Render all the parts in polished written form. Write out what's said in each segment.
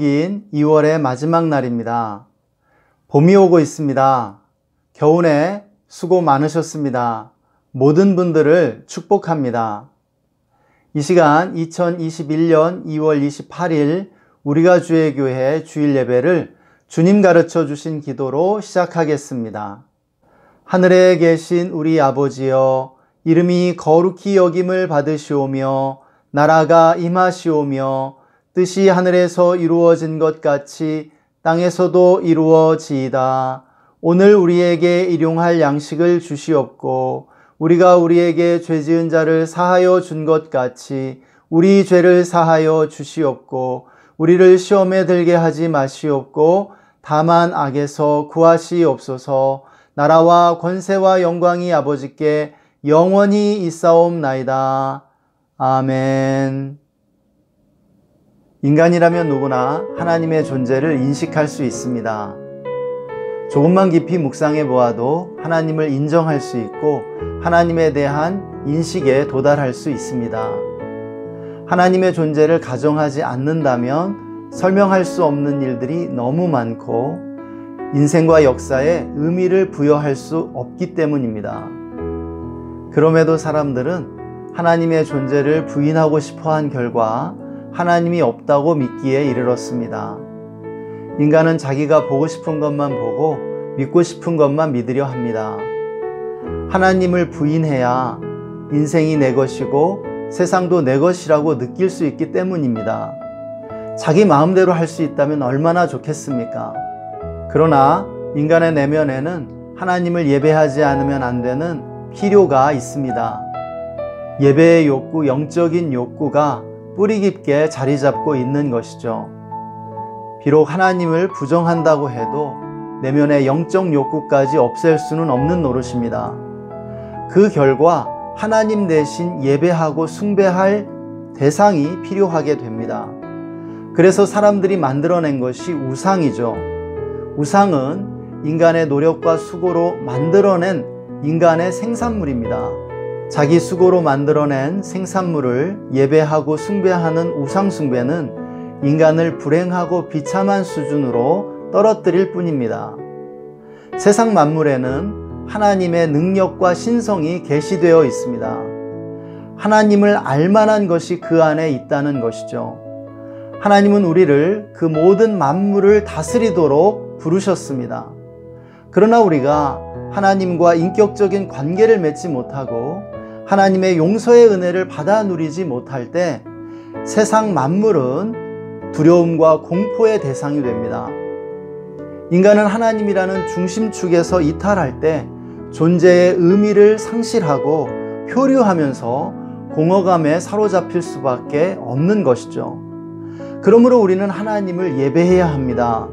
긴 2월의 마지막 날입니다. 봄이 오고 있습니다. 겨우내 수고 많으셨습니다. 모든 분들을 축복합니다. 이 시간 2021년 2월 28일 우리가 주의 교회 주일 예배를 주님 가르쳐 주신 기도로 시작하겠습니다. 하늘에 계신 우리 아버지여, 이름이 거룩히 여김을 받으시오며 나라가 임하시오며 뜻이 하늘에서 이루어진 것 같이 땅에서도 이루어지이다. 오늘 우리에게 일용할 양식을 주시옵고 우리가 우리에게 죄 지은 자를 사하여 준 것 같이 우리 죄를 사하여 주시옵고 우리를 시험에 들게 하지 마시옵고 다만 악에서 구하시옵소서. 나라와 권세와 영광이 아버지께 영원히 있사옵나이다. 아멘. 인간이라면 누구나 하나님의 존재를 인식할 수 있습니다. 조금만 깊이 묵상해 보아도 하나님을 인정할 수 있고 하나님에 대한 인식에 도달할 수 있습니다. 하나님의 존재를 가정하지 않는다면 설명할 수 없는 일들이 너무 많고 인생과 역사에 의미를 부여할 수 없기 때문입니다. 그럼에도 사람들은 하나님의 존재를 부인하고 싶어한 결과 하나님이 없다고 믿기에 이르렀습니다. 인간은 자기가 보고 싶은 것만 보고 믿고 싶은 것만 믿으려 합니다. 하나님을 부인해야 인생이 내 것이고 세상도 내 것이라고 느낄 수 있기 때문입니다. 자기 마음대로 할 수 있다면 얼마나 좋겠습니까? 그러나 인간의 내면에는 하나님을 예배하지 않으면 안 되는 필요가 있습니다. 예배의 욕구, 영적인 욕구가 뿌리 깊게 자리 잡고 있는 것이죠. 비록 하나님을 부정한다고 해도 내면의 영적 욕구까지 없앨 수는 없는 노릇입니다. 그 결과 하나님 대신 예배하고 숭배할 대상이 필요하게 됩니다. 그래서 사람들이 만들어낸 것이 우상이죠. 우상은 인간의 노력과 수고로 만들어낸 인간의 생산물입니다. 자기 수고로 만들어낸 생산물을 예배하고 숭배하는 우상숭배는 인간을 불행하고 비참한 수준으로 떨어뜨릴 뿐입니다. 세상 만물에는 하나님의 능력과 신성이 계시되어 있습니다. 하나님을 알만한 것이 그 안에 있다는 것이죠. 하나님은 우리를 그 모든 만물을 다스리도록 부르셨습니다. 그러나 우리가 하나님과 인격적인 관계를 맺지 못하고 하나님의 용서의 은혜를 받아 누리지 못할 때 세상 만물은 두려움과 공포의 대상이 됩니다. 인간은 하나님이라는 중심축에서 이탈할 때 존재의 의미를 상실하고 표류하면서 공허감에 사로잡힐 수밖에 없는 것이죠. 그러므로 우리는 하나님을 예배해야 합니다.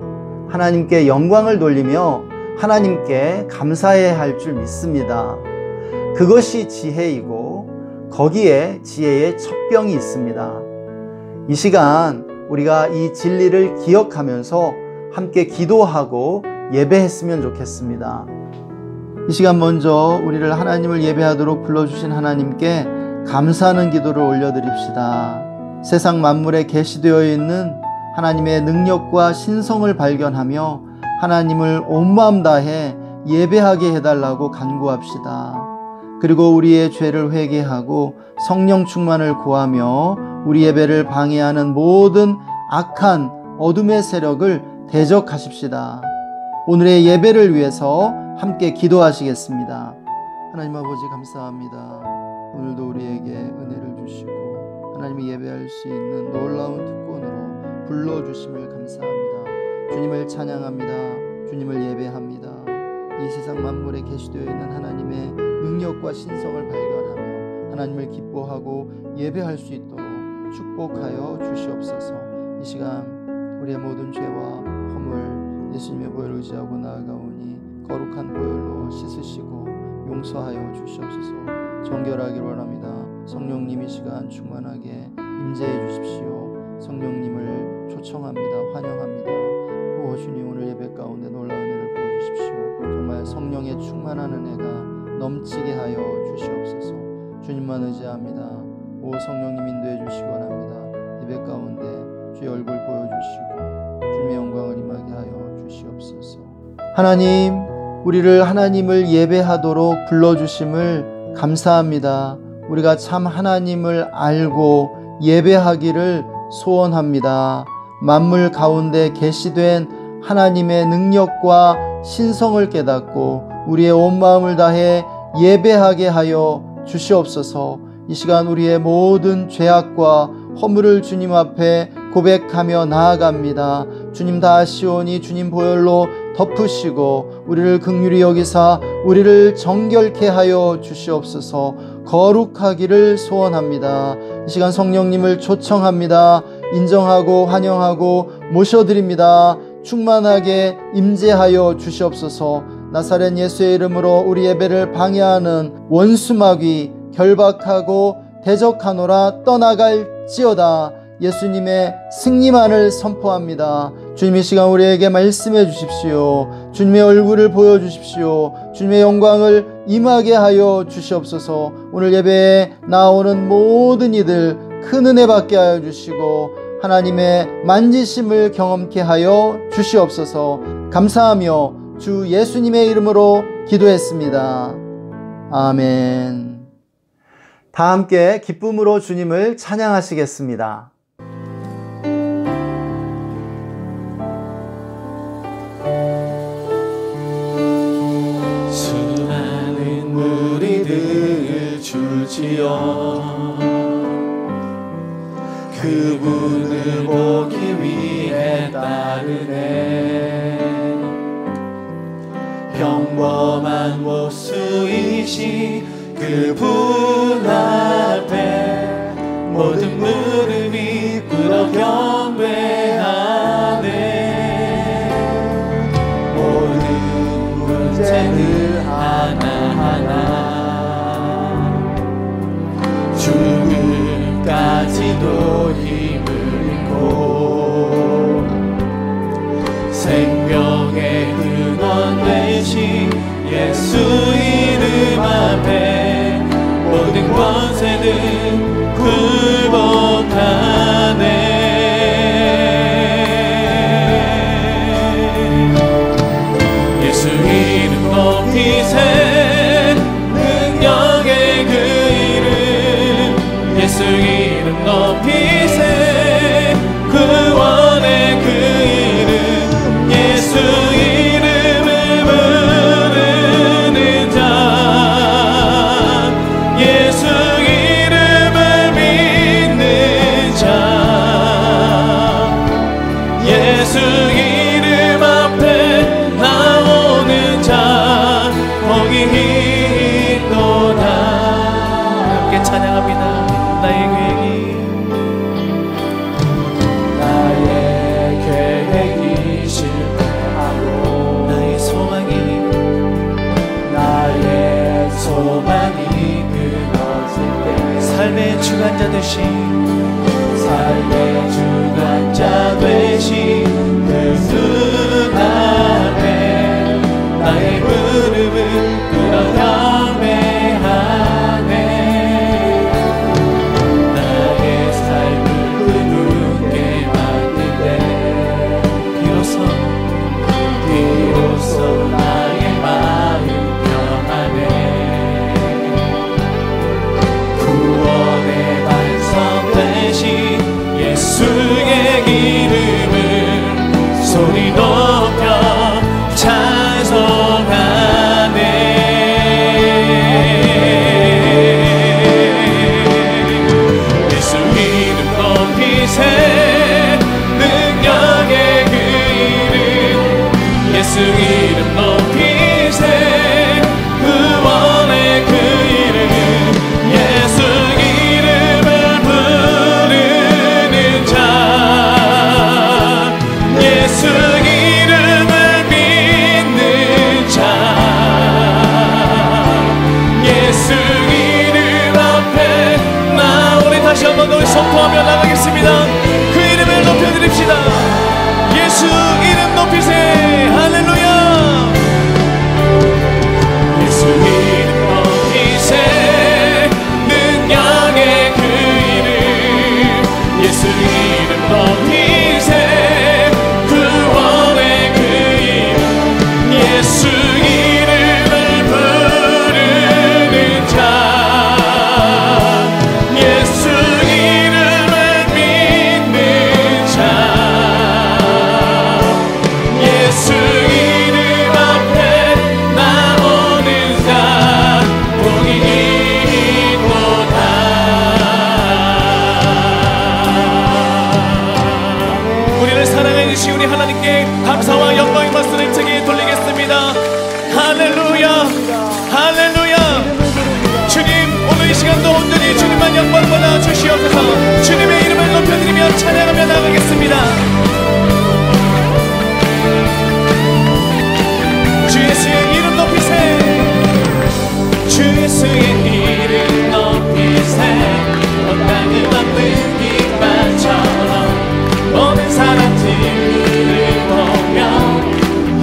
하나님께 영광을 돌리며 하나님께 감사해야 할 줄 믿습니다. 그것이 지혜이고 거기에 지혜의 첩병이 있습니다. 이 시간 우리가 이 진리를 기억하면서 함께 기도하고 예배했으면 좋겠습니다. 이 시간 먼저 우리를 하나님을 예배하도록 불러주신 하나님께 감사하는 기도를 올려드립시다. 세상 만물에 계시되어 있는 하나님의 능력과 신성을 발견하며 하나님을 온 마음 다해 예배하게 해달라고 간구합시다. 그리고 우리의 죄를 회개하고 성령 충만을 구하며 우리 예배를 방해하는 모든 악한 어둠의 세력을 대적하십시다. 오늘의 예배를 위해서 함께 기도하시겠습니다. 하나님 아버지 감사합니다. 오늘도 우리에게 은혜를 주시고 하나님이 예배할 수 있는 놀라운 특권으로 불러주심을 감사합니다. 주님을 찬양합니다. 주님을 예배합니다. 이 세상 만물에 계시되어 있는 하나님의 능력과 신성을 발견하며 하나님을 기뻐하고 예배할 수 있도록 축복하여 주시옵소서. 이 시간 우리의 모든 죄와 허물 예수님의 보혈을 의지하고 나아가오니 거룩한 보혈로 씻으시고 용서하여 주시옵소서. 정결하기를 원합니다. 성령님 이 시간 충만하게 임재해 주십시오. 성령님을 초청합니다. 환영합니다. 오 주님, 오늘 예배 가운데 놀라운 은혜를 부어주십시오. 정말 성령의 충만한 은혜가 넘치게 하여 주시옵소서. 주님만 의지합니다. 오 성령님 인도해 주시기 원합니다. 예배 가운데 주의 얼굴 보여주시고 하나님, 우리를 하나님을 예배하도록 불러주심을 감사합니다. 우리가 참 하나님을 알고 예배하기를 소원합니다. 만물 가운데 계시된 하나님의 능력과 신성을 깨닫고 우리의 온 마음을 다해 예배하게 하여 주시옵소서. 이 시간 우리의 모든 죄악과 허물을 주님 앞에 고백하며 나아갑니다. 주님 다 아시오니 주님 보혈로 덮으시고 우리를 긍휼히 여기사 우리를 정결케 하여 주시옵소서. 거룩하기를 소원합니다. 이 시간 성령님을 초청합니다. 인정하고 환영하고 모셔드립니다. 충만하게 임재하여 주시옵소서. 나사렛 예수의 이름으로 우리 예배를 방해하는 원수마귀 결박하고 대적하노라 떠나갈지어다. 예수님의 승리만을 선포합니다. 주님 이 시간 우리에게 말씀해 주십시오. 주님의 얼굴을 보여주십시오. 주님의 영광을 임하게 하여 주시옵소서. 오늘 예배에 나오는 모든 이들 큰 은혜 받게 하여 주시고 하나님의 만지심을 경험케 하여 주시옵소서. 감사하며 주 예수님의 이름으로 기도했습니다. 아멘. 다 함께 기쁨으로 주님을 찬양하시겠습니다. 수많은 무리들 주지어 그분을 보기 위해 따르네. 평범한 모습이신 그분 앞에 모든 무릎이 꿇어 경배하네. 모든 문제들 하나하나 죽음까지도 힘을 잃고 생명의 근원 되신 예수 이름 앞에 모든 권세들 굴복하네. 예수 이름 높이세 능력의 그 이름 예수 이름 높이세 구원의 그 이름 예수 이름을 부르는 자 예수 이름을 믿는 자 예수 이름 앞에 나오는 자 복이 있도다. 함께 찬양합니다. 나의 계획이 실패하고 나의 소망이 끊어질 때 삶의 주관자 되신 그분 앞에 나의 무릎을 꿇어 경배하네. 나의 삶을 그분께 맡길 때 비로소 나의 마음 평안해. 구원의 반석 되신 예수의 이름을 소리 높여 찬송하네. 예수 이름 높이세 능력의 그 이름 예수 이름 높이세 구원의 그 이름 예수 이름을 부르는 자 예수 이름을 믿는 자 예수 이름 앞에 나 우리 다시 한번 우리 선포하며 나가겠습니다. 그 이름을 높여드립시다. 예수 이름 높이세 할렐루야. 예수 이름 높이세 능력의 그 이름 예수 이름 높이세 구원의 그 이름 주신 우리 하나님께 감사와 영광의 말씀을 드리게 돌리겠습니다. 할렐루야, 할렐루야. 주님, 오늘 이 시간도 온전히 주님만 영광 받아 주시옵소서. 주님의 이름을 높여드리며 찬양하며 나가겠습니다. 주 예수의 이름 높이세. 주 예수의 이름 높이세. 땅을 밟는 깃발처럼 모든 사람들을 보며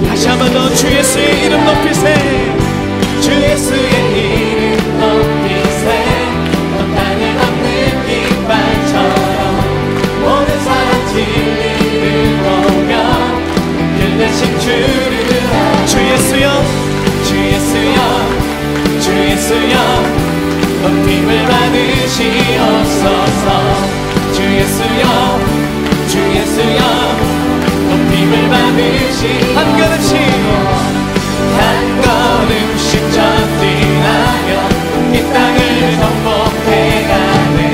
다시 한 번 더 주 예수의 이름 높이세. 주 예수의 이름 높이세. 땅을 밟는 깃발처럼 모든 사람들을 보며 그 대신 주를 주 예수여, 주 예수여, 주 예수여 높임을 받으시옵소서. 주 예수여, 주 예수여 높임을 받으시. 한 걸음씩 한 걸음씩 전진하며 이 땅을 정복해가네.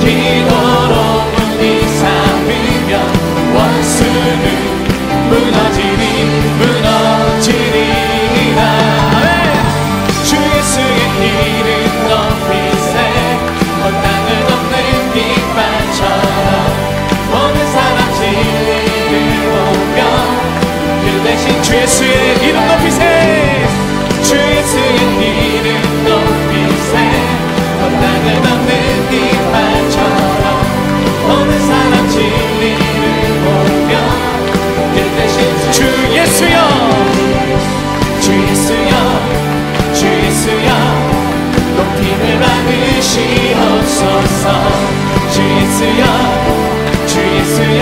기도로 문이 삼으며 원수는 무너지리라. 주 예수의 이름 높이세. 땅을 덮는 깃발처럼 모든 사람 진리를 보며 그 대신 주 예수의 이름 높이세. 주 예수의 이름 높이세. 땅을 덮는 깃발처럼 모든 사람 진리를 보며 그 대신 주 예수여, 주 예수여, 주 예수여 높임을 받으시옵소서. 주 예수여, 주 예수여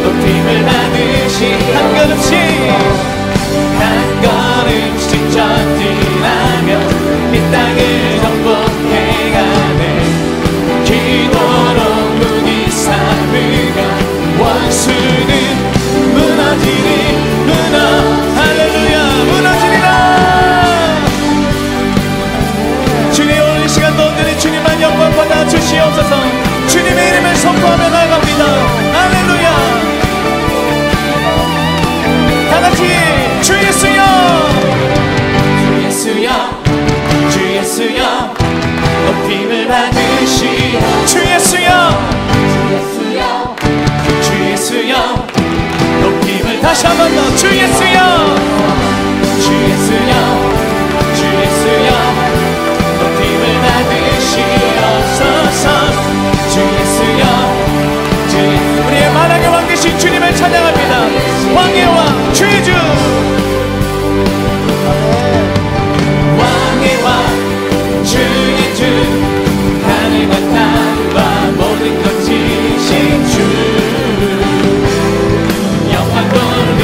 높임을 받으시. 한 걸음씩 한 걸음씩 전진하며 이 땅을 정복해가네. 기도로 문이 삼으며 원수는 무너지리. 할렐루야, 무너지리라. 주님, 오늘 이 시간도 온전히 주님만 영광 받아 주시옵소서. 주님의 이름을 선포하며 나아갑니다. 할렐루야. 다같이 주 예수여, 주 예수여, 주 예수여 높임을 받으시오. 주 예수여, 주 예수여, 주 예수여 높임을 다시 한 번 더. 주 예수여, 주 예수여, 주 예수여 높임을 받으시옵소서. 주 예수여, 주 우리의 만왕의 왕 되신 주님을 찬양합니다. 왕의 왕, 주의 주, 왕의 왕, 주의 주, 하늘과 땅과 모든 것 지신 주 영광 돌리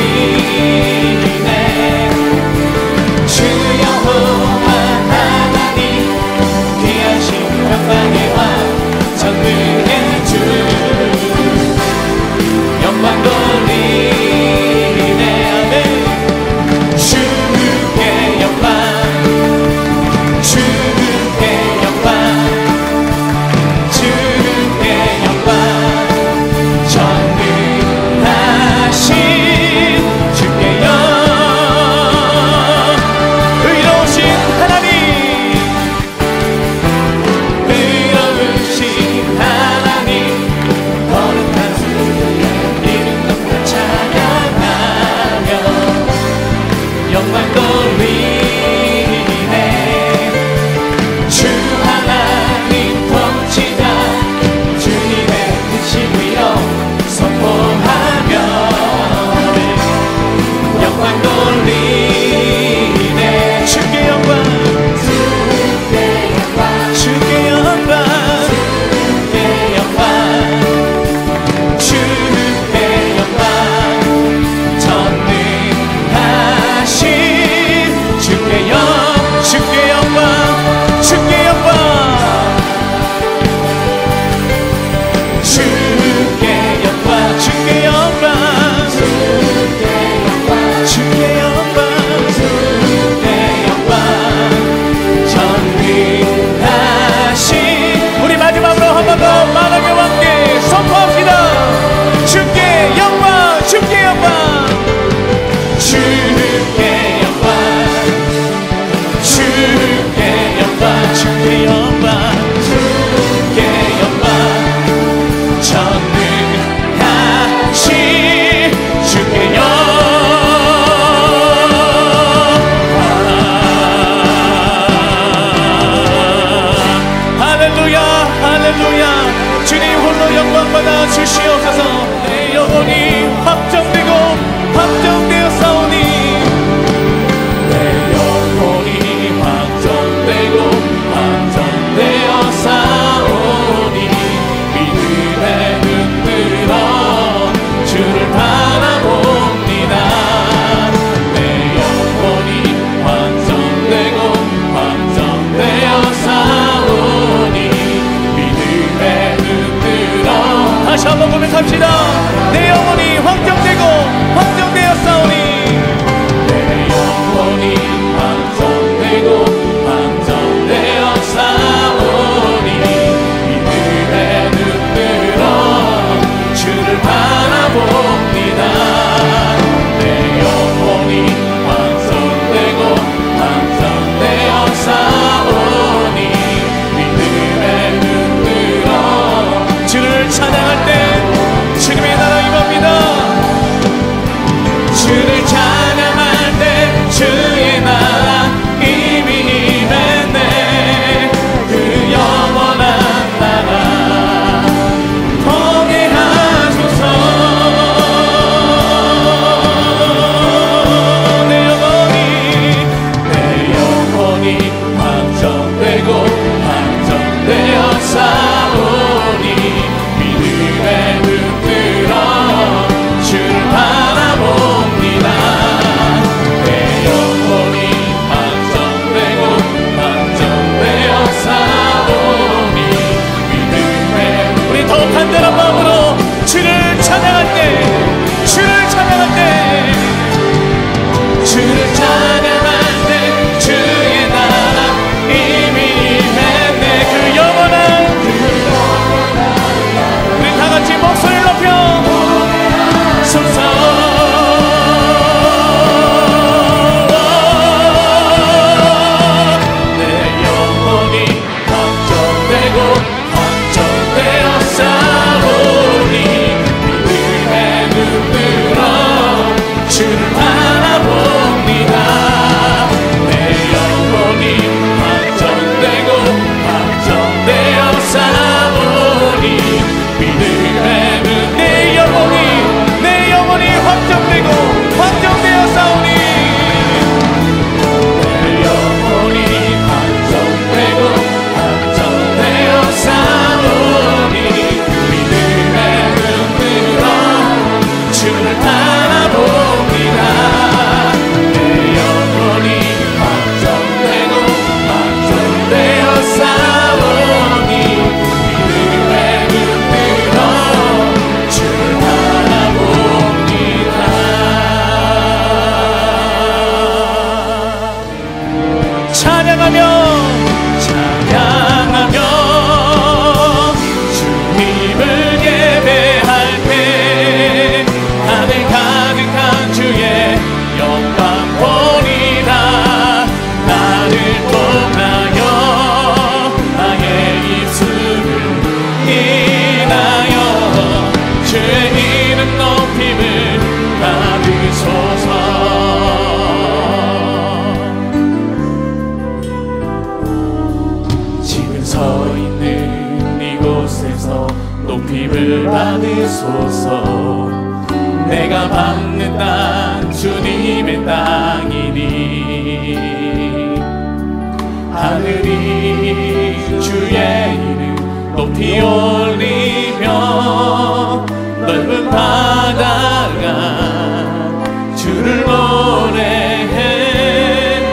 받으소서. 내가 받는 땅 주님의 땅이니 하늘이 주의 이름 높이 올리며 넓은 바다가 주를 노래해.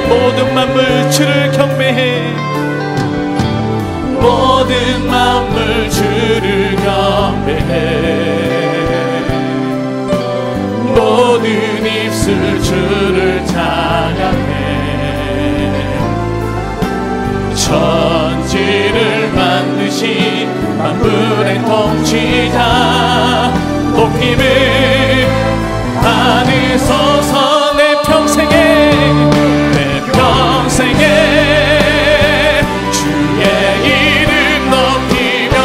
모든 만물 주를 경배해. 모든 만물 주를 경배해. 모든 입술 주를 찬양해. 천지를 만드신 만물의 통치자 높임을 받으소서. 내 평생에 주의 이름 높이며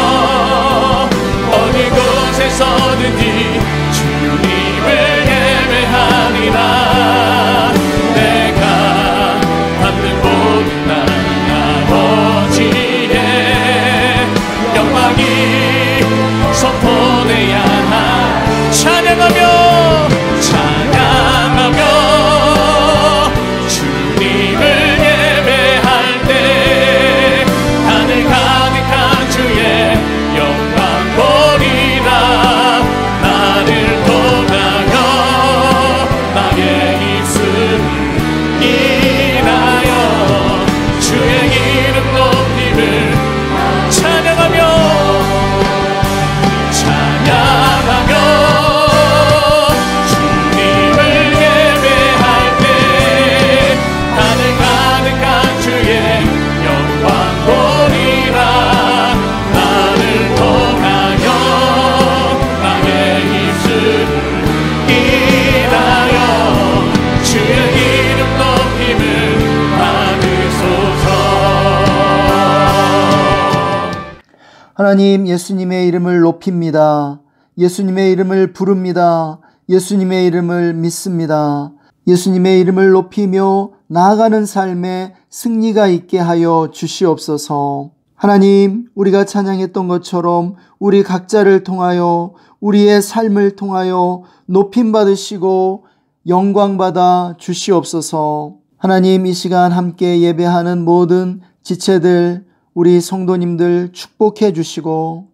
어느 곳에서든지 주님을 예배하리라. 내가 받는 모든 날 아버지의 영광이 선포돼야 찬양하며 주님을 예배할 때 하늘 가득한 주의 영광 보리라. 나를 통하여 나의 입술을 인하여 주의 이름 높임을 찬양하며 주님을 예배할 때 하늘 가득한 주의 영광 보리라. 나를 통하여 나의 입술을 인하여 주의 이름 높임을 받으소서. 하나님, 예수님의 이름을 높입니다. 예수님의 이름을 부릅니다. 예수님의 이름을 믿습니다. 예수님의 이름을 높이며 나아가는 삶에 승리가 있게 하여 주시옵소서. 하나님, 우리가 찬양했던 것처럼 우리 각자를 통하여 우리의 삶을 통하여 높임 받으시고 영광 받아 주시옵소서. 하나님, 이 시간 함께 예배하는 모든 지체들, 우리 성도님들 축복해 주시고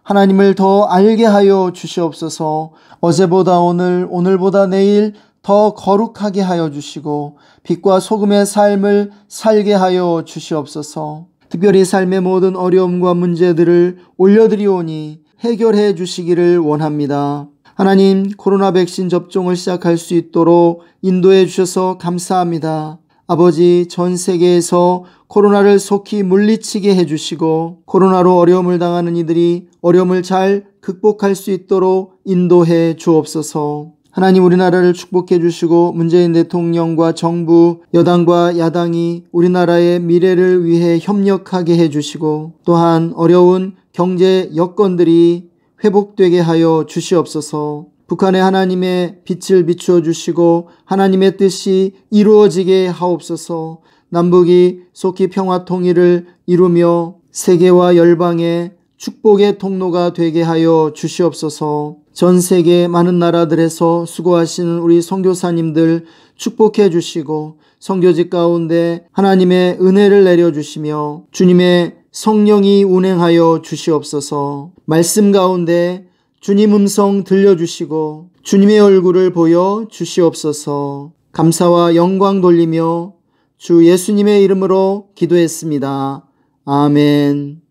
하나님을 더 알게 하여 주시옵소서. 어제보다 오늘, 오늘보다 내일 더 거룩하게 하여 주시고 빛과 소금의 삶을 살게 하여 주시옵소서. 특별히 삶의 모든 어려움과 문제들을 올려드리오니 해결해 주시기를 원합니다. 하나님, 코로나 백신 접종을 시작할 수 있도록 인도해 주셔서 감사합니다. 아버지, 전 세계에서 코로나를 속히 물리치게 해주시고 코로나로 어려움을 당하는 이들이 어려움을 잘 극복할 수 있도록 인도해 주옵소서. 하나님, 우리나라를 축복해 주시고 문재인 대통령과 정부, 여당과 야당이 우리나라의 미래를 위해 협력하게 해주시고 또한 어려운 경제 여건들이 회복되게 하여 주시옵소서. 북한에 하나님의 빛을 비추어 주시고 하나님의 뜻이 이루어지게 하옵소서. 남북이 속히 평화 통일을 이루며 세계와 열방의 축복의 통로가 되게 하여 주시옵소서. 전 세계 많은 나라들에서 수고하시는 우리 선교사님들 축복해 주시고 선교직 가운데 하나님의 은혜를 내려주시며 주님의 성령이 운행하여 주시옵소서. 말씀 가운데 주님 음성 들려주시고 주님의 얼굴을 보여 주시옵소서. 감사와 영광 돌리며 주 예수님의 이름으로 기도했습니다. 아멘.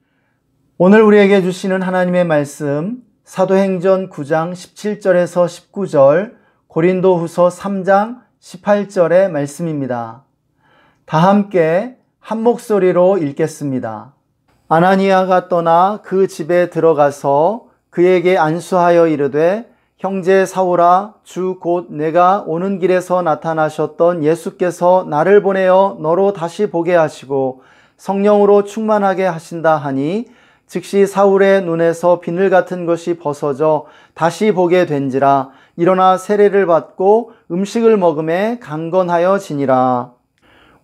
오늘 우리에게 주시는 하나님의 말씀 사도행전 9장 17절에서 19절, 고린도후서 3장 18절의 말씀입니다. 다 함께 한 목소리로 읽겠습니다. 아나니아가 떠나 그 집에 들어가서 그에게 안수하여 이르되 형제 사울아, 주 곧 내가 오는 길에서 나타나셨던 예수께서 나를 보내어 너로 다시 보게 하시고 성령으로 충만하게 하신다 하니 즉시 사울의 눈에서 비늘 같은 것이 벗어져 다시 보게 된지라. 일어나 세례를 받고 음식을 먹음에 강건하여 지니라.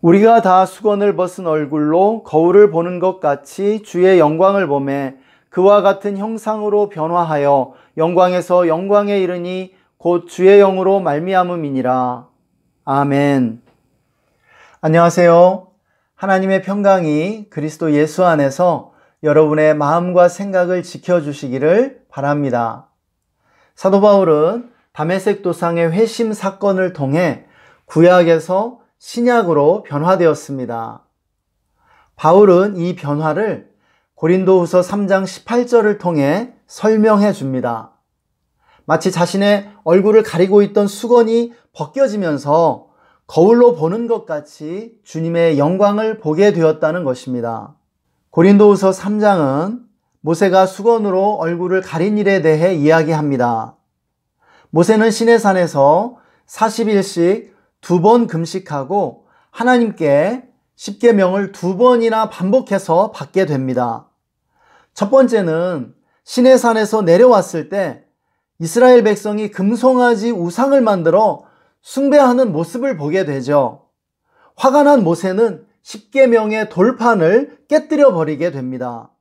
우리가 다 수건을 벗은 얼굴로 거울을 보는 것 같이 주의 영광을 보매 그와 같은 형상으로 변화하여 영광에서 영광에 이르니 곧 주의 영으로 말미암음이니라. 아멘. 안녕하세요. 하나님의 평강이 그리스도 예수 안에서 여러분의 마음과 생각을 지켜주시기를 바랍니다. 사도 바울은 다메섹 도상의 회심 사건을 통해 구약에서 신약으로 변화되었습니다. 바울은 이 변화를 고린도후서 3장 18절을 통해 설명해 줍니다. 마치 자신의 얼굴을 가리고 있던 수건이 벗겨지면서 거울로 보는 것 같이 주님의 영광을 보게 되었다는 것입니다. 고린도후서 3장은 모세가 수건으로 얼굴을 가린 일에 대해 이야기합니다. 모세는 시내산에서 40일씩 2번 금식하고 하나님께 십계명을 2번이나 반복해서 받게 됩니다. 첫 번째는 시내산에서 내려왔을 때 이스라엘 백성이 금송아지 우상을 만들어 숭배하는 모습을 보게 되죠. 화가 난 모세는 십계명의 돌판을 깨뜨려 버리게 됩니다.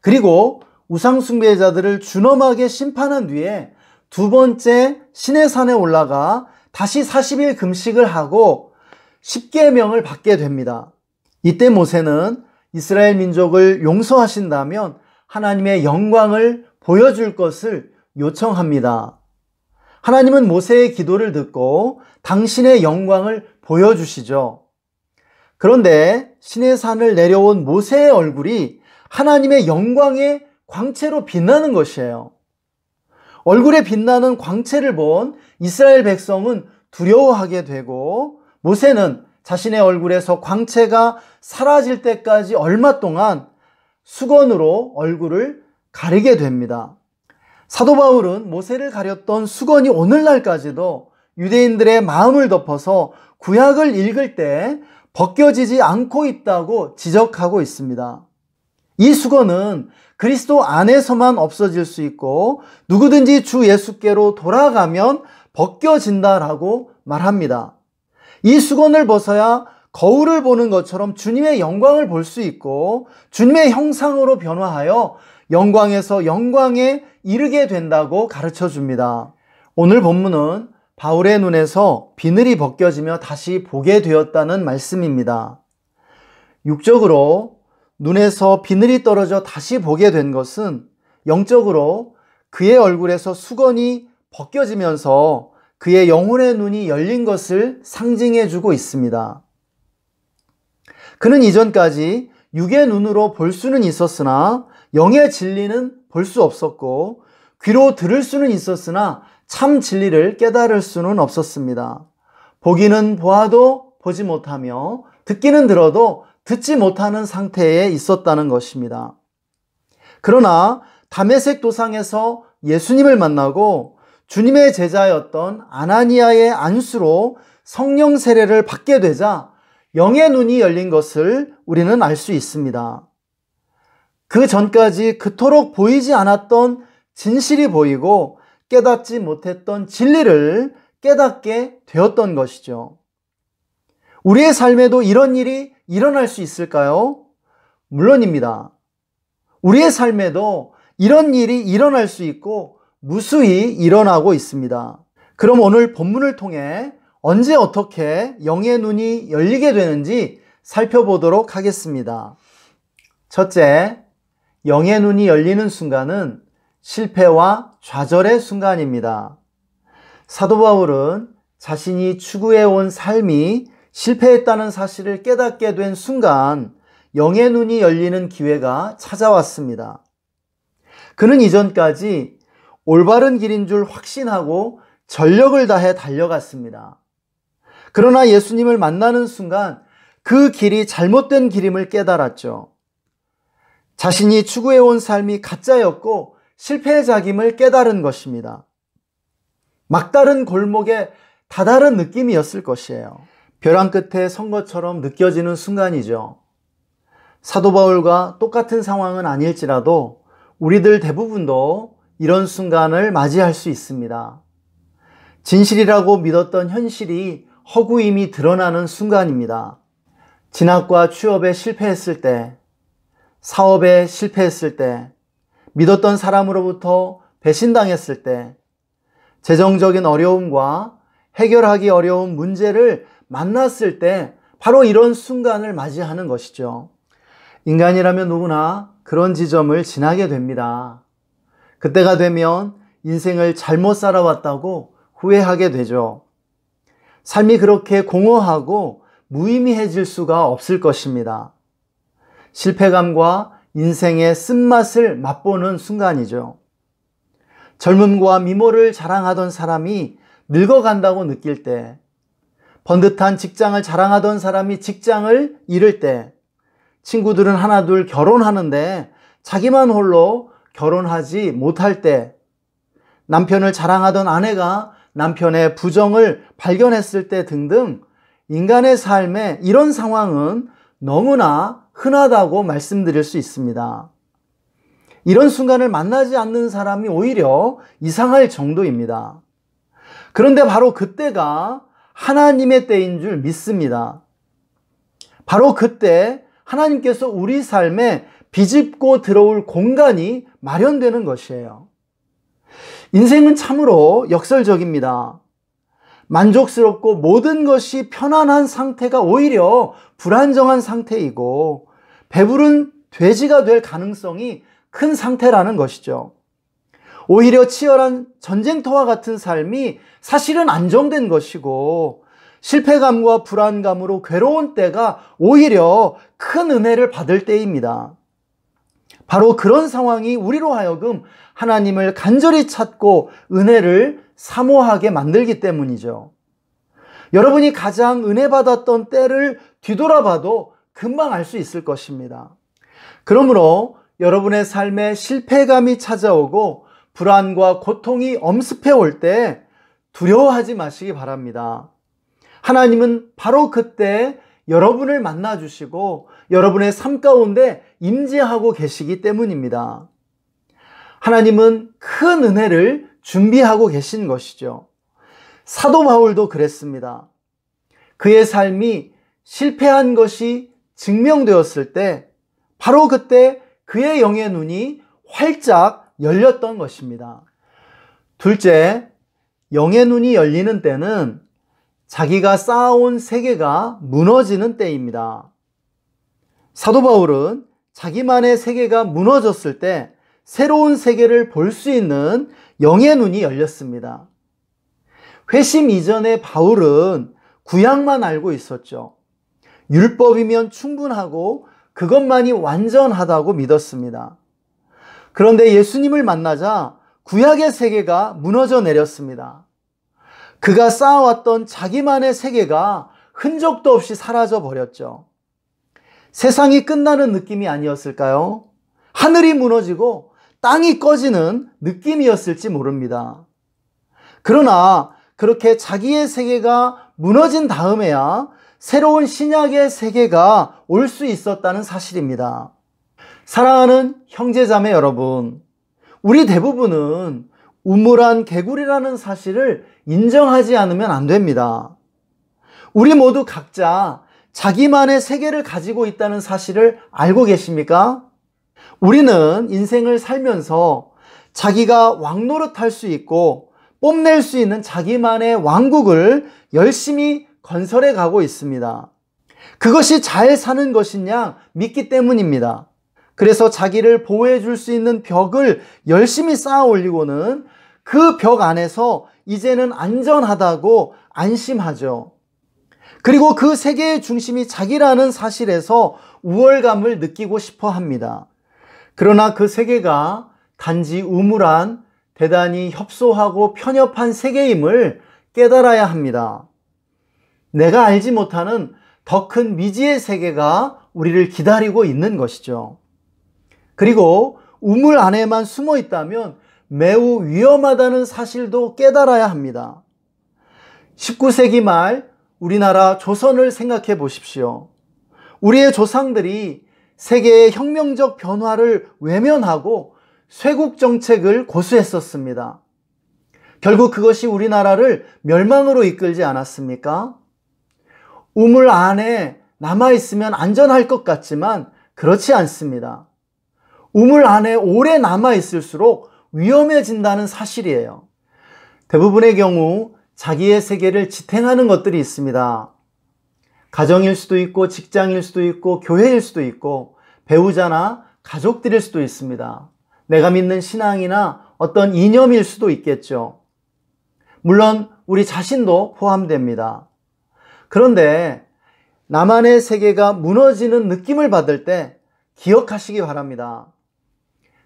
그리고 우상 숭배자들을 준엄하게 심판한 뒤에 두 번째 시내산에 올라가 다시 40일 금식을 하고 십계명을 받게 됩니다. 이때 모세는 이스라엘 민족을 용서하신다면 하나님의 영광을 보여줄 것을 요청합니다. 하나님은 모세의 기도를 듣고 당신의 영광을 보여주시죠. 그런데 시내산을 내려온 모세의 얼굴이 하나님의 영광의 광채로 빛나는 것이에요. 얼굴에 빛나는 광채를 본 이스라엘 백성은 두려워하게 되고 모세는 자신의 얼굴에서 광채가 사라질 때까지 얼마 동안 수건으로 얼굴을 가리게 됩니다. 사도 바울은 모세를 가렸던 수건이 오늘날까지도 유대인들의 마음을 덮어서 구약을 읽을 때 벗겨지지 않고 있다고 지적하고 있습니다. 이 수건은 그리스도 안에서만 없어질 수 있고 누구든지 주 예수께로 돌아가면 벗겨진다라고 말합니다. 이 수건을 벗어야 거울을 보는 것처럼 주님의 영광을 볼 수 있고 주님의 형상으로 변화하여 영광에서 영광에 이르게 된다고 가르쳐 줍니다. 오늘 본문은 바울의 눈에서 비늘이 벗겨지며 다시 보게 되었다는 말씀입니다. 육적으로 눈에서 비늘이 떨어져 다시 보게 된 것은 영적으로 그의 얼굴에서 수건이 벗겨지면서 그의 영혼의 눈이 열린 것을 상징해 주고 있습니다. 그는 이전까지 육의 눈으로 볼 수는 있었으나 영의 진리는 볼 수 없었고 귀로 들을 수는 있었으나 참 진리를 깨달을 수는 없었습니다. 보기는 보아도 보지 못하며 듣기는 들어도 듣지 못하는 상태에 있었다는 것입니다. 그러나 다메섹 도상에서 예수님을 만나고 주님의 제자였던 아나니아의 안수로 성령 세례를 받게 되자 영의 눈이 열린 것을 우리는 알 수 있습니다. 그 전까지 그토록 보이지 않았던 진실이 보이고 깨닫지 못했던 진리를 깨닫게 되었던 것이죠. 우리의 삶에도 이런 일이 일어날 수 있을까요? 물론입니다. 우리의 삶에도 이런 일이 일어날 수 있고 무수히 일어나고 있습니다. 그럼 오늘 본문을 통해 언제 어떻게 영의 눈이 열리게 되는지 살펴보도록 하겠습니다. 첫째, 영의 눈이 열리는 순간은 실패와 좌절의 순간입니다. 사도 바울은 자신이 추구해온 삶이 실패했다는 사실을 깨닫게 된 순간 영의 눈이 열리는 기회가 찾아왔습니다. 그는 이전까지 올바른 길인 줄 확신하고 전력을 다해 달려갔습니다. 그러나 예수님을 만나는 순간 그 길이 잘못된 길임을 깨달았죠. 자신이 추구해온 삶이 가짜였고 실패작임을 깨달은 것입니다. 막다른 골목에 다다른 느낌이었을 것이에요. 벼랑 끝에 선 것처럼 느껴지는 순간이죠. 사도 바울과 똑같은 상황은 아닐지라도 우리들 대부분도 이런 순간을 맞이할 수 있습니다. 진실이라고 믿었던 현실이 허구임이 드러나는 순간입니다. 진학과 취업에 실패했을 때, 사업에 실패했을 때, 믿었던 사람으로부터 배신당했을 때, 재정적인 어려움과 해결하기 어려운 문제를 만났을 때 바로 이런 순간을 맞이하는 것이죠. 인간이라면 누구나 그런 지점을 지나게 됩니다. 그때가 되면 인생을 잘못 살아왔다고 후회하게 되죠. 삶이 그렇게 공허하고 무의미해질 수가 없을 것입니다. 실패감과 인생의 쓴맛을 맛보는 순간이죠. 젊음과 미모를 자랑하던 사람이 늙어간다고 느낄 때, 번듯한 직장을 자랑하던 사람이 직장을 잃을 때, 친구들은 하나둘 결혼하는데 자기만 홀로 결혼하지 못할 때, 남편을 자랑하던 아내가 남편의 부정을 발견했을 때 등등 인간의 삶에 이런 상황은 너무나 흔하다고 말씀드릴 수 있습니다. 이런 순간을 만나지 않는 사람이 오히려 이상할 정도입니다. 그런데 바로 그때가 하나님의 때인 줄 믿습니다. 바로 그때 하나님께서 우리 삶에 비집고 들어올 공간이 마련되는 것이에요. 인생은 참으로 역설적입니다. 만족스럽고 모든 것이 편안한 상태가 오히려 불안정한 상태이고 배부른 돼지가 될 가능성이 큰 상태라는 것이죠. 오히려 치열한 전쟁터와 같은 삶이 사실은 안정된 것이고 실패감과 불안감으로 괴로운 때가 오히려 큰 은혜를 받을 때입니다. 바로 그런 상황이 우리로 하여금 하나님을 간절히 찾고 은혜를 사모하게 만들기 때문이죠. 여러분이 가장 은혜 받았던 때를 뒤돌아봐도 금방 알 수 있을 것입니다. 그러므로 여러분의 삶에 실패감이 찾아오고 불안과 고통이 엄습해 올 때 두려워하지 마시기 바랍니다. 하나님은 바로 그때 여러분을 만나 주시고 여러분의 삶 가운데 임재하고 계시기 때문입니다. 하나님은 큰 은혜를 준비하고 계신 것이죠. 사도 바울도 그랬습니다. 그의 삶이 실패한 것이 증명되었을 때 바로 그때 그의 영의 눈이 활짝 열렸던 것입니다. 둘째, 영의 눈이 열리는 때는 자기가 쌓아온 세계가 무너지는 때입니다. 사도 바울은 자기만의 세계가 무너졌을 때 새로운 세계를 볼 수 있는 영의 눈이 열렸습니다. 회심 이전에 바울은 구약만 알고 있었죠. 율법이면 충분하고 그것만이 완전하다고 믿었습니다. 그런데 예수님을 만나자 구약의 세계가 무너져 내렸습니다. 그가 쌓아왔던 자기만의 세계가 흔적도 없이 사라져 버렸죠. 세상이 끝나는 느낌이 아니었을까요? 하늘이 무너지고 땅이 꺼지는 느낌이었을지 모릅니다. 그러나 그렇게 자기의 세계가 무너진 다음에야 새로운 신약의 세계가 올 수 있었다는 사실입니다. 사랑하는 형제자매 여러분, 우리 대부분은 우물안 개구리라는 사실을 인정하지 않으면 안 됩니다. 우리 모두 각자 자기만의 세계를 가지고 있다는 사실을 알고 계십니까? 우리는 인생을 살면서 자기가 왕노릇할 수 있고 뽐낼 수 있는 자기만의 왕국을 열심히 건설해 가고 있습니다. 그것이 잘 사는 것이냐 믿기 때문입니다. 그래서 자기를 보호해 줄 수 있는 벽을 열심히 쌓아 올리고는 그 벽 안에서 이제는 안전하다고 안심하죠. 그리고 그 세계의 중심이 자기라는 사실에서 우월감을 느끼고 싶어 합니다. 그러나 그 세계가 단지 우물안 대단히 협소하고 편협한 세계임을 깨달아야 합니다. 내가 알지 못하는 더 큰 미지의 세계가 우리를 기다리고 있는 것이죠. 그리고 우물 안에만 숨어 있다면 매우 위험하다는 사실도 깨달아야 합니다. 19세기 말 우리나라 조선을 생각해 보십시오. 우리의 조상들이 세계의 혁명적 변화를 외면하고 쇄국 정책을 고수했었습니다. 결국 그것이 우리나라를 멸망으로 이끌지 않았습니까? 우물 안에 남아있으면 안전할 것 같지만 그렇지 않습니다. 우물 안에 오래 남아있을수록 위험해진다는 사실이에요. 대부분의 경우 자기의 세계를 지탱하는 것들이 있습니다. 가정일 수도 있고, 직장일 수도 있고, 교회일 수도 있고, 배우자나 가족들일 수도 있습니다. 내가 믿는 신앙이나 어떤 이념일 수도 있겠죠. 물론 우리 자신도 포함됩니다. 그런데 나만의 세계가 무너지는 느낌을 받을 때 기억하시기 바랍니다.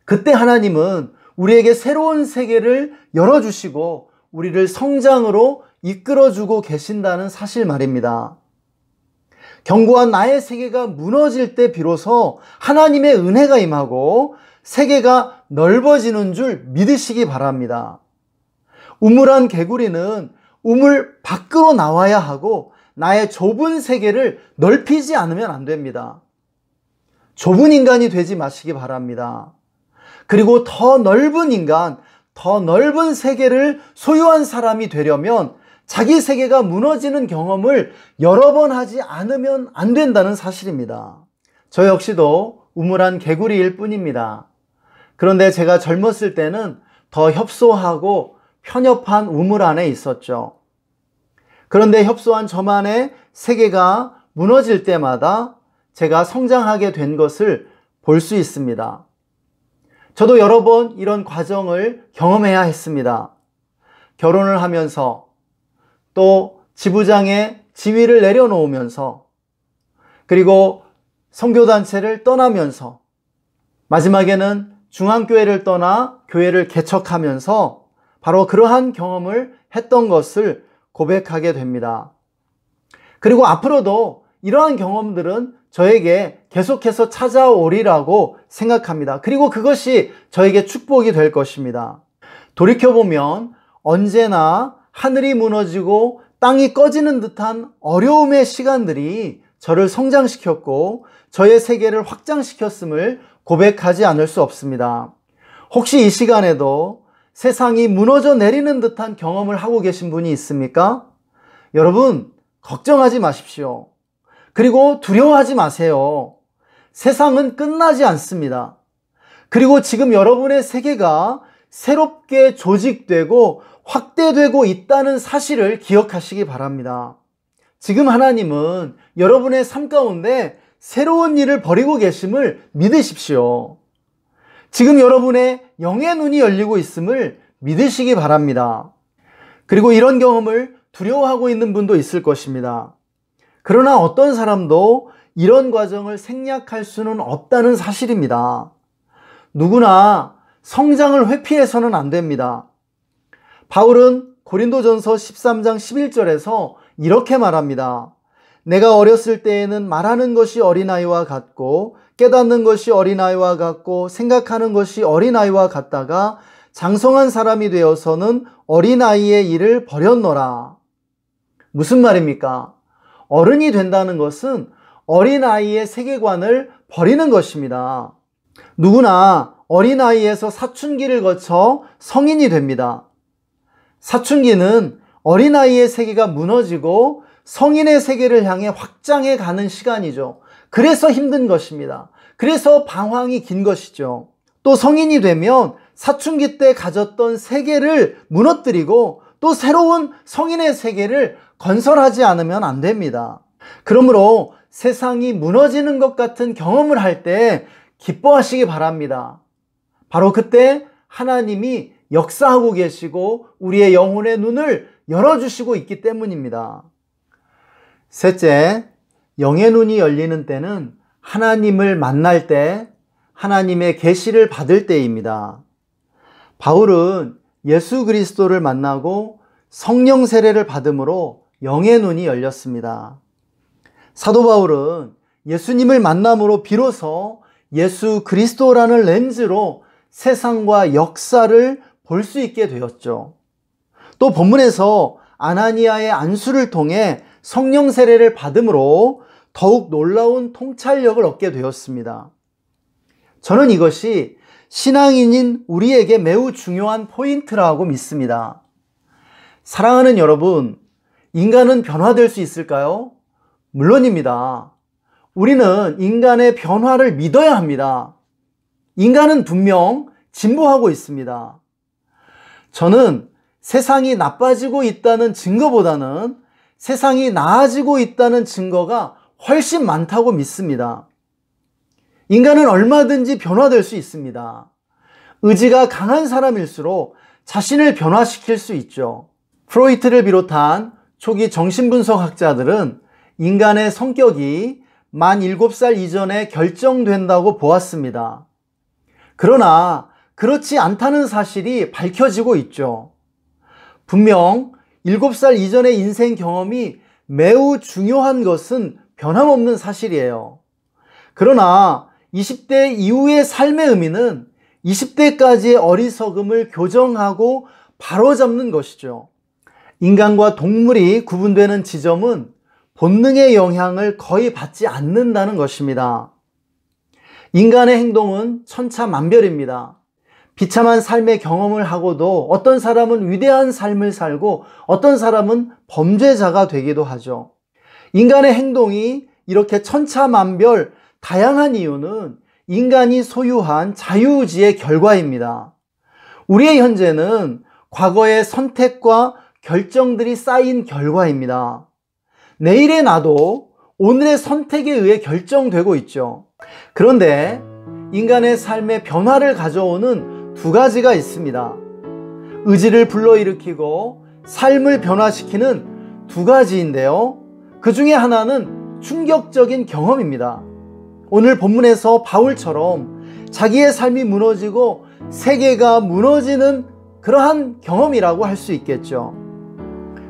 그때 하나님은 우리에게 새로운 세계를 열어주시고 우리를 성장으로 이끌어주고 계신다는 사실 말입니다. 견고한 나의 세계가 무너질 때 비로소 하나님의 은혜가 임하고 세계가 넓어지는 줄 믿으시기 바랍니다. 우물한 개구리는 우물 밖으로 나와야 하고 나의 좁은 세계를 넓히지 않으면 안 됩니다. 좁은 인간이 되지 마시기 바랍니다. 그리고 더 넓은 인간, 더 넓은 세계를 소유한 사람이 되려면 자기 세계가 무너지는 경험을 여러 번 하지 않으면 안 된다는 사실입니다. 저 역시도 우물한 개구리일 뿐입니다. 그런데 제가 젊었을 때는 더 협소하고 편협한 우물 안에 있었죠. 그런데 협소한 저만의 세계가 무너질 때마다 제가 성장하게 된 것을 볼 수 있습니다. 저도 여러 번 이런 과정을 경험해야 했습니다. 결혼을 하면서 또 지부장의 지위를 내려놓으면서 그리고 선교단체를 떠나면서 마지막에는 중앙교회를 떠나 교회를 개척하면서 바로 그러한 경험을 했던 것을 고백하게 됩니다. 그리고 앞으로도 이러한 경험들은 저에게 계속해서 찾아오리라고 생각합니다. 그리고 그것이 저에게 축복이 될 것입니다. 돌이켜보면 언제나 하늘이 무너지고 땅이 꺼지는 듯한 어려움의 시간들이 저를 성장시켰고 저의 세계를 확장시켰음을 고백하지 않을 수 없습니다. 혹시 이 시간에도 세상이 무너져 내리는 듯한 경험을 하고 계신 분이 있습니까? 여러분, 걱정하지 마십시오. 그리고 두려워하지 마세요. 세상은 끝나지 않습니다. 그리고 지금 여러분의 세계가 새롭게 조직되고 확대되고 있다는 사실을 기억하시기 바랍니다. 지금 하나님은 여러분의 삶 가운데 새로운 일을 벌이고 계심을 믿으십시오. 지금 여러분의 영의 눈이 열리고 있음을 믿으시기 바랍니다. 그리고 이런 경험을 두려워하고 있는 분도 있을 것입니다. 그러나 어떤 사람도 이런 과정을 생략할 수는 없다는 사실입니다. 누구나 성장을 회피해서는 안 됩니다. 바울은 고린도전서 13장 11절에서 이렇게 말합니다. 내가 어렸을 때에는 말하는 것이 어린아이와 같고 깨닫는 것이 어린아이와 같고 생각하는 것이 어린아이와 같다가 장성한 사람이 되어서는 어린아이의 일을 버렸노라. 무슨 말입니까? 어른이 된다는 것은 어린아이의 세계관을 버리는 것입니다. 누구나 어린아이에서 사춘기를 거쳐 성인이 됩니다. 사춘기는 어린아이의 세계가 무너지고 성인의 세계를 향해 확장해 가는 시간이죠. 그래서 힘든 것입니다. 그래서 방황이 긴 것이죠. 또 성인이 되면 사춘기 때 가졌던 세계를 무너뜨리고 또 새로운 성인의 세계를 건설하지 않으면 안 됩니다. 그러므로 세상이 무너지는 것 같은 경험을 할 때 기뻐하시기 바랍니다. 바로 그때 하나님이 역사하고 계시고 우리의 영혼의 눈을 열어주시고 있기 때문입니다. 셋째, 영의 눈이 열리는 때는 하나님을 만날 때, 하나님의 계시를 받을 때입니다. 바울은 예수 그리스도를 만나고 성령 세례를 받음으로 영의 눈이 열렸습니다. 사도 바울은 예수님을 만남으로 비로소 예수 그리스도라는 렌즈로 세상과 역사를 볼 수 있게 되었죠. 또 본문에서 아나니아의 안수를 통해 성령 세례를 받음으로 더욱 놀라운 통찰력을 얻게 되었습니다. 저는 이것이 신앙인인 우리에게 매우 중요한 포인트라고 믿습니다. 사랑하는 여러분, 인간은 변화될 수 있을까요? 물론입니다. 우리는 인간의 변화를 믿어야 합니다. 인간은 분명 진보하고 있습니다. 저는 세상이 나빠지고 있다는 증거보다는 세상이 나아지고 있다는 증거가 훨씬 많다고 믿습니다. 인간은 얼마든지 변화될 수 있습니다. 의지가 강한 사람일수록 자신을 변화시킬 수 있죠. 프로이트를 비롯한 초기 정신분석학자들은 인간의 성격이 만 7살 이전에 결정된다고 보았습니다. 그러나 그렇지 않다는 사실이 밝혀지고 있죠. 분명 7살 이전의 인생 경험이 매우 중요한 것은 변함없는 사실이에요. 그러나 20대 이후의 삶의 의미는 20대까지의 어리석음을 교정하고 바로잡는 것이죠. 인간과 동물이 구분되는 지점은 본능의 영향을 거의 받지 않는다는 것입니다. 인간의 행동은 천차만별입니다. 비참한 삶의 경험을 하고도 어떤 사람은 위대한 삶을 살고 어떤 사람은 범죄자가 되기도 하죠. 인간의 행동이 이렇게 천차만별 다양한 이유는 인간이 소유한 자유의지의 결과입니다. 우리의 현재는 과거의 선택과 결정들이 쌓인 결과입니다. 내일의 나도 오늘의 선택에 의해 결정되고 있죠. 그런데 인간의 삶의 변화를 가져오는 두 가지가 있습니다. 의지를 불러일으키고 삶을 변화시키는 두 가지인데요. 그 중에 하나는 충격적인 경험입니다. 오늘 본문에서 바울처럼 자기의 삶이 무너지고 세계가 무너지는 그러한 경험이라고 할 수 있겠죠.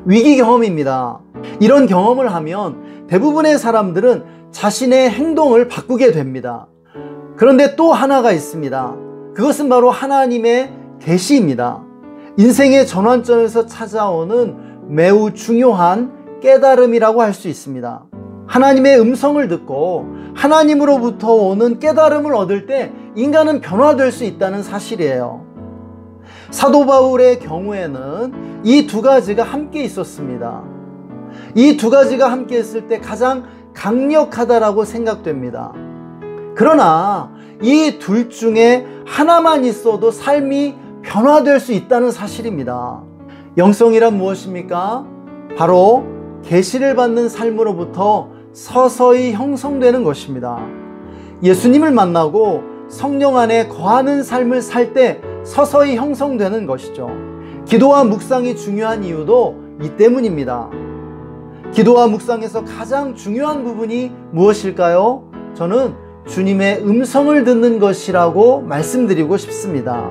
위기 경험입니다. 이런 경험을 하면 대부분의 사람들은 자신의 행동을 바꾸게 됩니다. 그런데 또 하나가 있습니다. 그것은 바로 하나님의 계시입니다. 인생의 전환점에서 찾아오는 매우 중요한 깨달음이라고 할 수 있습니다. 하나님의 음성을 듣고 하나님으로부터 오는 깨달음을 얻을 때 인간은 변화될 수 있다는 사실이에요. 사도 바울의 경우에는 이 두 가지가 함께 있었습니다. 이 두 가지가 함께 있을 때 가장 강력하다라고 생각됩니다. 그러나 이 둘 중에 하나만 있어도 삶이 변화될 수 있다는 사실입니다. 영성이란 무엇입니까? 바로 계시를 받는 삶으로부터 서서히 형성되는 것입니다. 예수님을 만나고 성령 안에 거하는 삶을 살 때 서서히 형성되는 것이죠. 기도와 묵상이 중요한 이유도 이 때문입니다. 기도와 묵상에서 가장 중요한 부분이 무엇일까요? 저는 주님의 음성을 듣는 것이라고 말씀드리고 싶습니다.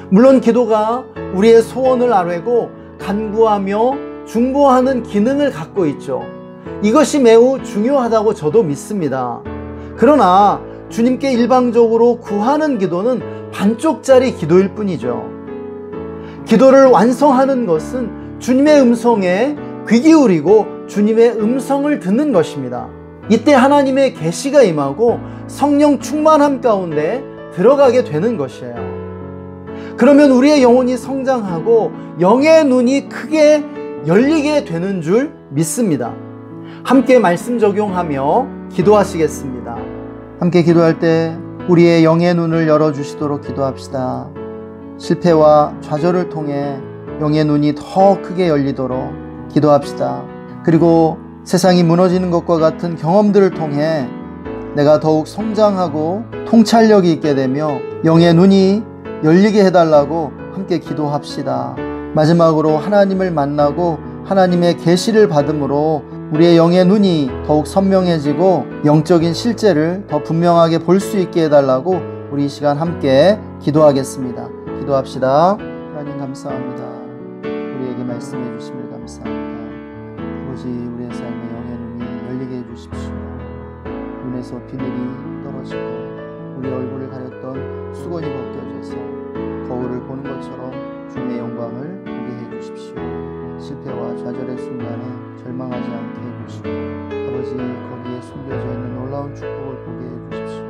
물론 기도가 우리의 소원을 아뢰고 간구하며 중보하는 기능을 갖고 있죠. 이것이 매우 중요하다고 저도 믿습니다. 그러나 주님께 일방적으로 구하는 기도는 반쪽짜리 기도일 뿐이죠. 기도를 완성하는 것은 주님의 음성에 귀 기울이고 주님의 음성을 듣는 것입니다. 이때 하나님의 계시가 임하고 성령 충만함 가운데 들어가게 되는 것이에요. 그러면 우리의 영혼이 성장하고 영의 눈이 크게 열리게 되는 줄 믿습니다. 함께 말씀 적용하며 기도하시겠습니다. 함께 기도할 때 우리의 영의 눈을 열어주시도록 기도합시다. 실패와 좌절을 통해 영의 눈이 더 크게 열리도록 기도합시다. 그리고 세상이 무너지는 것과 같은 경험들을 통해 내가 더욱 성장하고 통찰력이 있게 되며 영의 눈이 열리게 해달라고 함께 기도합시다. 마지막으로 하나님을 만나고 하나님의 계시를 받음으로 우리의 영의 눈이 더욱 선명해지고 영적인 실제를 더 분명하게 볼 수 있게 해달라고 우리 이 시간 함께 기도하겠습니다. 기도합시다. 하나님 감사합니다. 우리에게 말씀해 주심을 감사합니다. 아버지, 우리의 삶에 영의 눈이 열리게 해주십시오. 눈에서 비늘이 떨어지고 우리 얼굴을 가렸던 수건이 벗겨져서 거울을 보는 것처럼 주님의 영광을 보게 해주십시오. 실패와 좌절의 순간에 절망하지 않게 해주시고 아버지, 거기에 숨겨져 있는 놀라운 축복을 보게 해주십시오.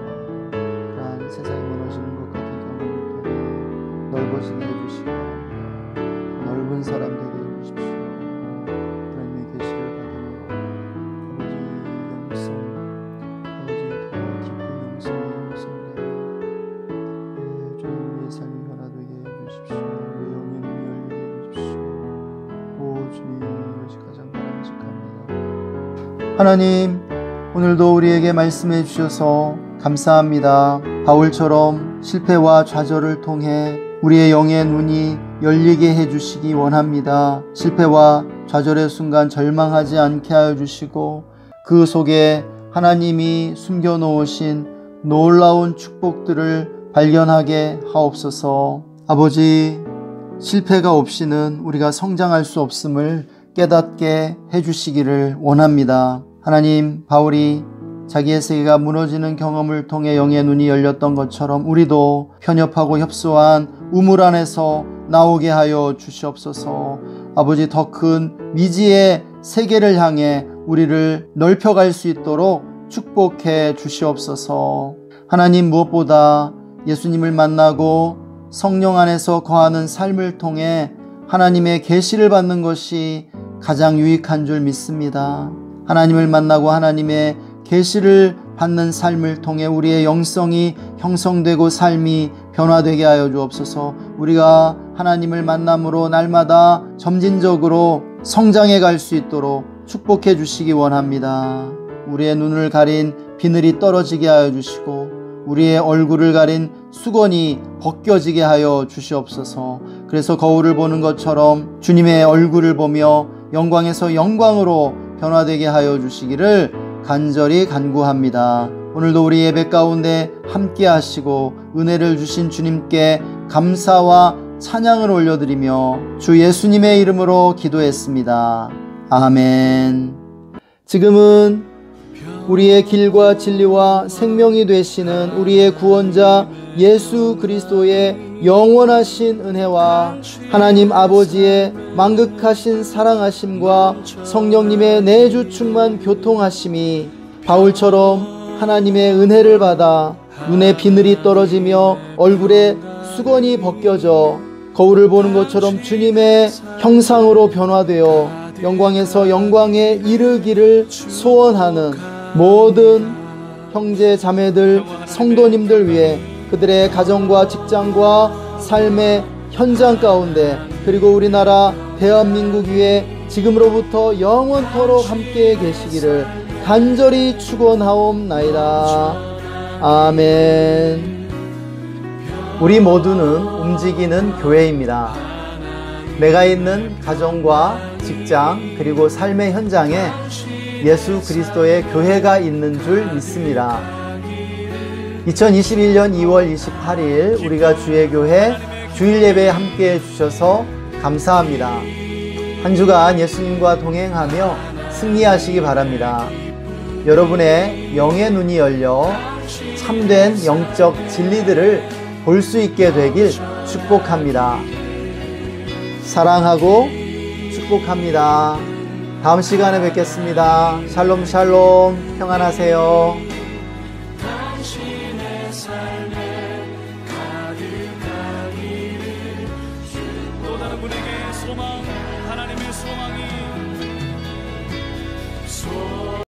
그러한 세상이 무너지는 것 같은 경험을 통해 넓어지게 해주시고 넓은 사람 되게 해주십시오. 하나님의 계시를 받으며 아버지 영성, 아버지 더 깊은 영성의 영성되어 주님 우리의 삶이 하나님, 오늘도 우리에게 말씀해 주셔서 감사합니다. 바울처럼 실패와 좌절을 통해 우리의 영의 눈이 열리게 해주시기 원합니다. 실패와 좌절의 순간 절망하지 않게 하여 주시고 그 속에 하나님이 숨겨놓으신 놀라운 축복들을 발견하게 하옵소서. 아버지, 실패가 없이는 우리가 성장할 수 없음을 깨닫게 해주시기를 원합니다. 하나님, 바울이 자기의 세계가 무너지는 경험을 통해 영의 눈이 열렸던 것처럼 우리도 편협하고 협소한 우물 안에서 나오게 하여 주시옵소서. 아버지, 더 큰 미지의 세계를 향해 우리를 넓혀갈 수 있도록 축복해 주시옵소서. 하나님, 무엇보다 예수님을 만나고 성령 안에서 거하는 삶을 통해 하나님의 계시를 받는 것이 가장 유익한 줄 믿습니다. 하나님을 만나고 하나님의 계시를 받는 삶을 통해 우리의 영성이 형성되고 삶이 변화되게 하여 주옵소서. 우리가 하나님을 만남으로 날마다 점진적으로 성장해 갈 수 있도록 축복해 주시기 원합니다. 우리의 눈을 가린 비늘이 떨어지게 하여 주시고 우리의 얼굴을 가린 수건이 벗겨지게 하여 주시옵소서. 그래서 거울을 보는 것처럼 주님의 얼굴을 보며 영광에서 영광으로 변화되게 하여 주시기를 간절히 간구합니다. 오늘도 우리 예배 가운데 함께 하시고 은혜를 주신 주님께 감사와 찬양을 올려드리며 주 예수님의 이름으로 기도했습니다. 아멘. 지금은 우리의 길과 진리와 생명이 되시는 우리의 구원자 예수 그리스도의 영원하신 은혜와 하나님 아버지의 만극하신 사랑하심과 성령님의 내주 충만 교통하심이 바울처럼 하나님의 은혜를 받아 눈에 비늘이 떨어지며 얼굴에 수건이 벗겨져 거울을 보는 것처럼 주님의 형상으로 변화되어 영광에서 영광에 이르기를 소원하는 모든 형제 자매들 성도님들 위해 그들의 가정과 직장과 삶의 현장 가운데 그리고 우리나라 대한민국 위에 지금으로부터 영원토록 함께 계시기를 간절히 축원하옵나이다. 아멘. 우리 모두는 움직이는 교회입니다. 내가 있는 가정과 직장 그리고 삶의 현장에 예수 그리스도의 교회가 있는 줄 믿습니다. 2021년 2월 28일 우리가 주의 교회 주일 예배에 함께 해주셔서 감사합니다. 한 주간 예수님과 동행하며 승리하시기 바랍니다. 여러분의 영의 눈이 열려 참된 영적 진리들을 볼 수 있게 되길 축복합니다. 사랑하고 축복합니다. 다음 시간에 뵙겠습니다. 샬롬 샬롬. 평안하세요. 당신의 삶에 가득하기를 또 다른 분에게 소망